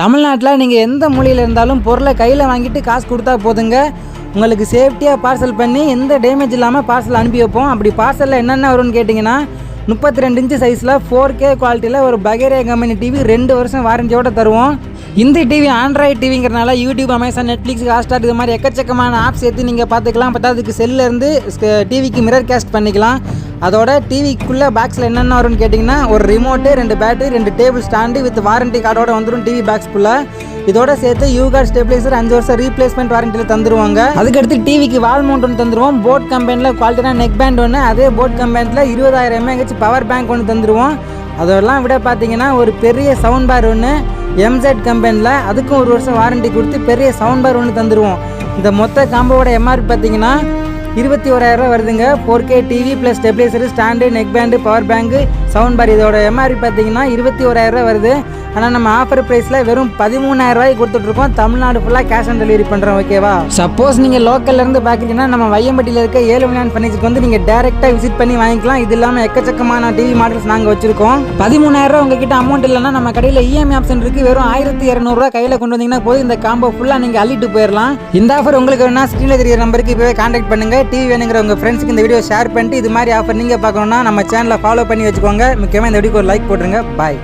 தமிழ்நாட்டில் நீங்கள் எந்த மூலையில் இருந்தாலும் பொருளை கையில் வாங்கிட்டு காசு கொடுத்தா போதுங்க, உங்களுக்கு சேஃப்டியாக பார்சல் பண்ணி எந்த டேமேஜ் இல்லாமல் பார்சல் அனுப்பி வைப்போம். அப்படி பார்சலில் என்னென்ன வரும்னு கேட்டிங்கன்னா 32 இன்ச்சு சைஸில் 4K குவாலிட்டியில் ஒரு பகேரியா கம்பெனி டிவி 2 வருஷம் வாரண்டியோடு தருவோம். இந்த டிவி ஆண்ட்ராய்டு டிவிங்கிறனால யூடியூப், அமேசான், நெட்ஃப்ளிக்ஸ், ஹாட்ஸ்டார் இது மாதிரி எக்கச்சக்கமான ஆப்ஸ் ஏற்றி நீங்கள் பார்த்துக்கலாம். பத்தாவதுக்கு செல்லேருந்து டிவிக்கு மிரர் கேஸ்ட் பண்ணிக்கலாம். அதோட டிவிக்குள்ளே பாக்ஸில் என்னென்ன வரும்னு கேட்டிங்கன்னா ஒரு remote, 2 battery, 2 table stand with warranty கார்டோட வந்துடும் டிவி பாக்ஸ்க்குள்ளே. இதோட சேர்த்து யூகார்ட் ஸ்டெபிளைசர் 5 வருஷம் ரீப்ளேஸ்மெண்ட் வாரண்டியில் தந்துருவாங்க. அதுக்கடுத்து டிவிக்கு வால் மவுண்ட் ஒன்று தந்துருவோம். போட் கம்பெனியில் குவாலிட்டியான நெக் பேண்ட் ஒன்று, அதே போட் கம்பெனியில் 20,000 mAh பவர் பேங்க் ஒன்று தந்துருவோம். அதெல்லாம் விட பார்த்தீங்கன்னா ஒரு பெரிய சவுண்ட் பார் ஒன்று MZ கம்பெனியில், அதுக்கும் 1 வருஷம் வாரண்டி கொடுத்து பெரிய சவுண்ட் பார் ஒன்று தந்துருவோம். இந்த மொத்த காம்போவோட MRP பார்த்தீங்கன்னா 21,000 ரூபா வருதுங்க. 4K TV plus stabiliser, stand, neck band, power bank, sound bar இதோட MRP பார்த்தீங்கன்னா 21,000 ரூபா வருது. ஆனால் நம்ம ஆஃபர் ப்ரைஸில் வெறும் 13,000 ரூபாய்க்கு கொடுத்துட்ருக்கோம். தமிழ்நாடு ஃபுல்லாக கேஷ் ஆன் டெலிவரி பண்ணுறோம். ஓகேவா? சப்போஸ் நீங்கள் லோக்கல்லேருந்து பார்க்குறீங்கன்னா நம்ம வையம்பட்டியில் இருக்க 7 விளையான் ஃபர்னிச்சருக்கு வந்து நீங்கள் டேரெக்டாக விசிட் பண்ணி வாங்கிக்கலாம். இது இல்லாமல் எக்கச்சக்கமான டிவி மாடல்ஸ் நாங்கள் வச்சுருக்கோம். 13,000 ரூபா உங்ககிட்ட அமௌண்ட் இல்லைன்னா நம்ம கடையில் EMI ஆப்ஷன் இருக்குது. வெறும் 1,200 ரூபா கையில் கொண்டு வந்தீங்கன்னா போதும், இந்த காம்போ ஃபுல்லாக நீங்கள் அள்ளிட்டு போயிடலாம். இந்த ஆஃபர் உங்களுக்கு வேணா ஸ்க்ரீனில் தெரியிற நம்பருக்கு இப்போவே கான்டாக்ட் பண்ணுங்கள். டிவி வேணுங்கிற உங்கள் ஃப்ரெண்ட்ஸுக்கு இந்த வீடியோ ஷேர் பண்ணிட்டு இது மாதிரி ஆஃபர் நீங்கள் பார்க்கணுன்னா நம்ம சேனலை ஃபாலோ பண்ணி வச்சுக்கோங்க. முக்கியமாக இந்த வீடியோக்கு ஒரு லைக் போட்டுருங்க. பாய்.